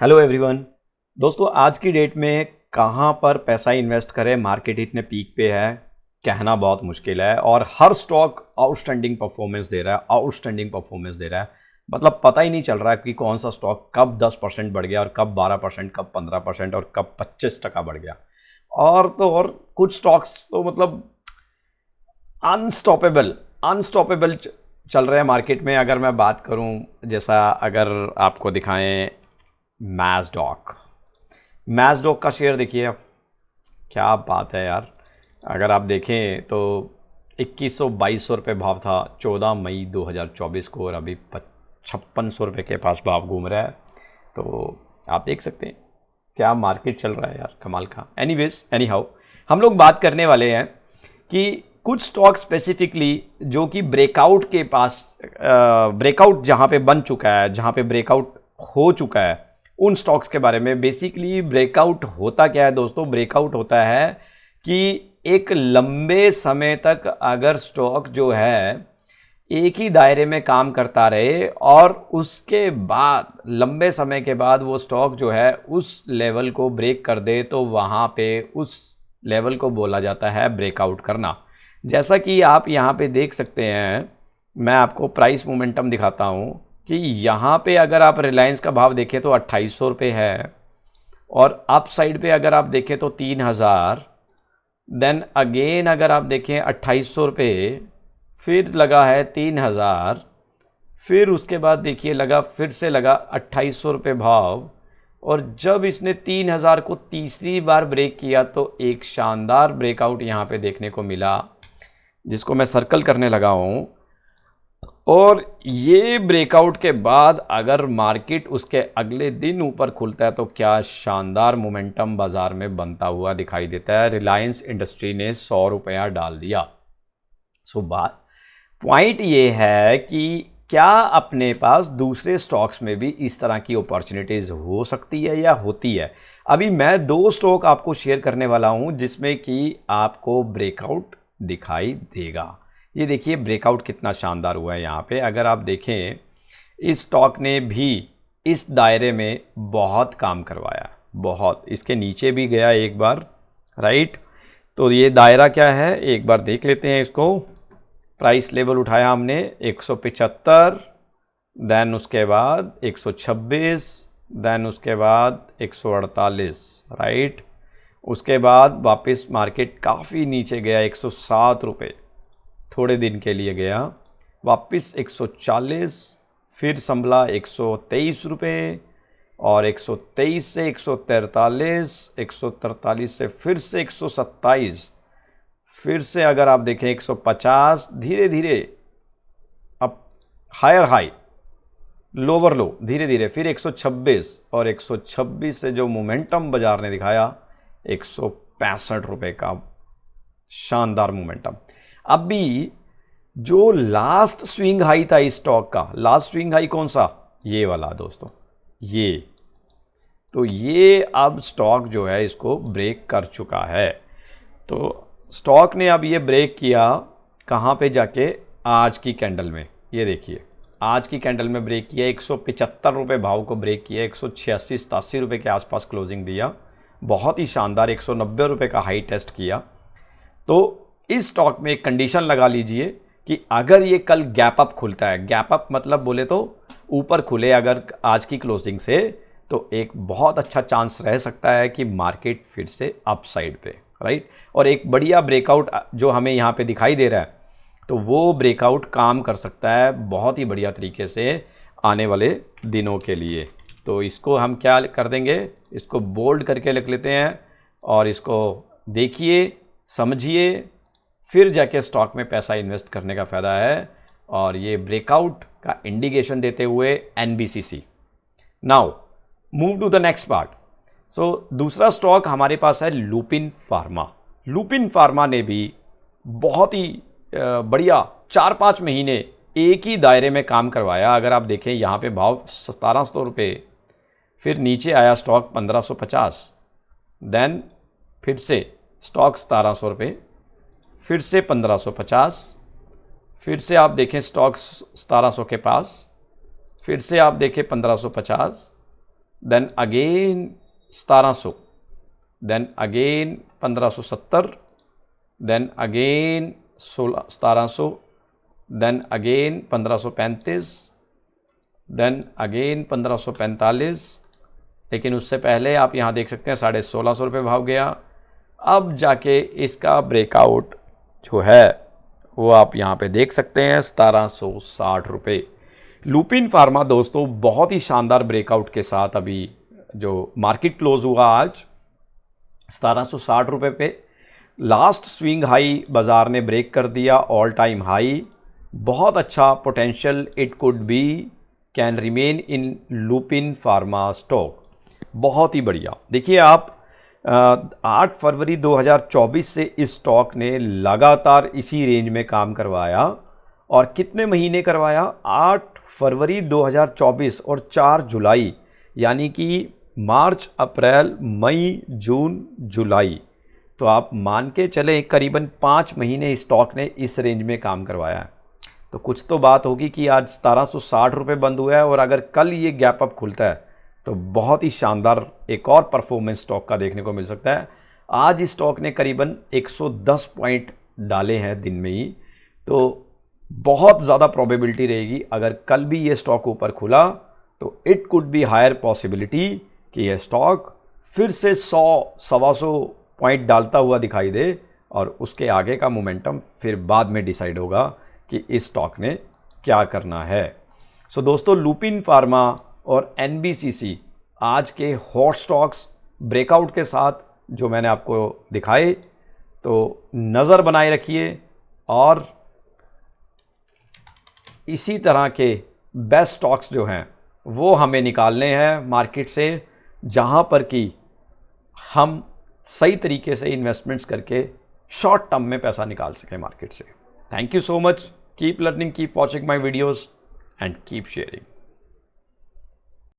Hello everyone. दोस्तों आज की डेट में कहाँ पर पैसा इन्वेस्ट करें, मार्केट इतने पीक पे है, कहना बहुत मुश्किल है और हर स्टॉक आउटस्टैंडिंग परफॉर्मेंस दे रहा है, आउटस्टैंडिंग परफॉर्मेंस दे रहा है। मतलब पता ही नहीं चल रहा है कि कौन सा स्टॉक कब 10% बढ़ गया और कब 12%, कब 15% और कब 25% बढ़ गया। और कुछ स्टॉक्स तो मतलब अनस्टॉपेबल अनस्टॉपेबल चल रहे हैं मार्केट में। अगर मैं बात करूं, जैसा अगर आपको दिखाएं मैज़डॉक का शेयर देखिए, अब क्या बात है यार। अगर आप देखें तो 2100-2200 रुपये भाव था 14 मई 2024 को और अभी 5600 रुपये के पास भाव घूम रहा है। तो आप देख सकते हैं क्या मार्केट चल रहा है यार, कमाल का। एनीवेज एनी हाउ, हम लोग बात करने वाले हैं कि कुछ स्टॉक स्पेसिफिकली जो कि ब्रेकआउट के पास ब्रेकआउट जहाँ पे बन चुका है, जहाँ पे ब्रेकआउट हो चुका है, उन स्टॉक्स के बारे में। बेसिकली ब्रेकआउट होता क्या है दोस्तों? ब्रेकआउट होता है कि एक लंबे समय तक अगर स्टॉक जो है एक ही दायरे में काम करता रहे और उसके बाद लंबे समय के बाद वो स्टॉक जो है उस लेवल को ब्रेक कर दे, तो वहाँ पे उस लेवल को बोला जाता है ब्रेकआउट करना। जैसा कि आप यहाँ पे देख सकते हैं, मैं आपको प्राइस मोमेंटम दिखाता हूँ कि यहाँ पे अगर आप रिलायंस का भाव देखें तो 2800 रुपये है और अप साइड पे अगर आप देखें तो 3000, देन अगेन अगर आप देखें 2800 रुपये, फिर लगा है 3000, फिर उसके बाद देखिए लगा, फिर से लगा 2800 रुपये भाव। और जब इसने 3000 को तीसरी बार ब्रेक किया तो एक शानदार ब्रेकआउट यहाँ पे देखने को मिला, जिसको मैं सर्कल करने लगा हूँ। और ये ब्रेकआउट के बाद अगर मार्केट उसके अगले दिन ऊपर खुलता है तो क्या शानदार मोमेंटम बाज़ार में बनता हुआ दिखाई देता है। रिलायंस इंडस्ट्री ने 100 रुपया डाल दिया। सो बात पॉइंट ये है कि क्या अपने पास दूसरे स्टॉक्स में भी इस तरह की अपॉर्चुनिटीज़ हो सकती है या होती है। अभी मैं 2 स्टॉक आपको शेयर करने वाला हूँ जिसमें कि आपको ब्रेकआउट दिखाई देगा। ये देखिए ब्रेकआउट कितना शानदार हुआ है यहाँ पे। अगर आप देखें, इस स्टॉक ने भी इस दायरे में बहुत काम करवाया, बहुत। इसके नीचे भी गया एक बार, राइट। तो ये दायरा क्या है एक बार देख लेते हैं इसको। प्राइस लेवल उठाया हमने 175, देन उसके बाद 126, देन उसके बाद 148, राइट। उसके बाद वापस मार्केट काफ़ी नीचे गया, 107 रुपये थोड़े दिन के लिए गया, वापस 140, फिर संभला 123 रुपये और 123 से 143, 143 से फिर से 127, फिर से अगर आप देखें 150, धीरे धीरे अब हायर हाई लोअर लो, धीरे धीरे फिर 126 और 126 से जो मोमेंटम बाजार ने दिखाया 165 रुपये का शानदार मोमेंटम। अभी जो लास्ट स्विंग हाई था इस स्टॉक का, लास्ट स्विंग हाई कौन सा? ये वाला दोस्तों, ये। तो ये अब स्टॉक जो है इसको ब्रेक कर चुका है। तो स्टॉक ने अब ये ब्रेक किया कहाँ पे जाके? आज की कैंडल में। ये देखिए आज की कैंडल में ब्रेक किया, 175 रुपये भाव को ब्रेक किया, 186-87 रुपये के आसपास क्लोजिंग दिया, बहुत ही शानदार। 190 रुपये का हाई टेस्ट किया। तो इस स्टॉक में एक कंडीशन लगा लीजिए कि अगर ये कल गैप अप खुलता है, गैप अप मतलब बोले तो ऊपर खुले अगर आज की क्लोजिंग से, तो एक बहुत अच्छा चांस रह सकता है कि मार्केट फिर से अप साइड पे, राइट। और एक बढ़िया ब्रेकआउट जो हमें यहाँ पे दिखाई दे रहा है, तो वो ब्रेकआउट काम कर सकता है बहुत ही बढ़िया तरीके से आने वाले दिनों के लिए। तो इसको हम क्या कर देंगे, इसको बोल्ड करके लिख लेते हैं और इसको देखिए, समझिए, फिर जाके स्टॉक में पैसा इन्वेस्ट करने का फ़ायदा है। और ये ब्रेकआउट का इंडिकेशन देते हुए NBCC। Now move to the next part. So दूसरा स्टॉक हमारे पास है लुपिन फार्मा। लुपिन फार्मा ने भी बहुत ही बढ़िया 4-5 महीने एक ही दायरे में काम करवाया। अगर आप देखें यहाँ पे भाव 1700 रुपये, फिर नीचे आया स्टॉक 1550, देन फिर से स्टॉक 1700 रुपये, फिर से 1550, फिर से आप देखें स्टॉक 1700 के पास, फिर से आप देखें 1550, then again 1700, then again 1570, then again 1700, then again 1535, then again 1545, लेकिन उससे पहले आप यहाँ देख सकते हैं 1650 रुपये भाव गया। अब जाके इसका ब्रेकआउट जो है वो आप यहाँ पे देख सकते हैं 1760 रुपये। लुपिन फार्मा दोस्तों बहुत ही शानदार ब्रेकआउट के साथ अभी जो मार्केट क्लोज हुआ आज 1760 रुपये पे, लास्ट स्विंग हाई बाज़ार ने ब्रेक कर दिया, ऑल टाइम हाई। बहुत अच्छा potential it could B can remain in Lupin pharma stock, बहुत ही बढ़िया। देखिए आप 8 फरवरी 2024 से इस स्टॉक ने लगातार इसी रेंज में काम करवाया, और कितने महीने करवाया, 8 फरवरी 2024 और 4 जुलाई, यानी कि मार्च, अप्रैल, मई, जून, जुलाई, तो आप मान के चलें करीबन 5 महीने इस स्टॉक ने इस रेंज में काम करवाया है। तो कुछ तो बात होगी कि आज 1760 रुपये बंद हुआ है, और अगर कल ये गैप अप खुलता है तो बहुत ही शानदार एक और परफॉर्मेंस स्टॉक का देखने को मिल सकता है। आज इस स्टॉक ने करीबन 110 पॉइंट डाले हैं दिन में ही, तो बहुत ज़्यादा प्रोबेबिलिटी रहेगी अगर कल भी ये स्टॉक ऊपर खुला तो it could be higher possibility कि यह स्टॉक फिर से 100-125 पॉइंट डालता हुआ दिखाई दे, और उसके आगे का मोमेंटम फिर बाद में डिसाइड होगा कि इस स्टॉक ने क्या करना है। सो दोस्तों लुपिन फार्मा और NBCC आज के हॉट स्टॉक्स ब्रेकआउट के साथ जो मैंने आपको दिखाए, तो नज़र बनाए रखिए, और इसी तरह के बेस्ट स्टॉक्स जो हैं वो हमें निकालने हैं मार्केट से, जहां पर कि हम सही तरीके से इन्वेस्टमेंट्स करके शॉर्ट टर्म में पैसा निकाल सकें मार्केट से। Thank you so much, keep learning, keep watching my videos and keep sharing.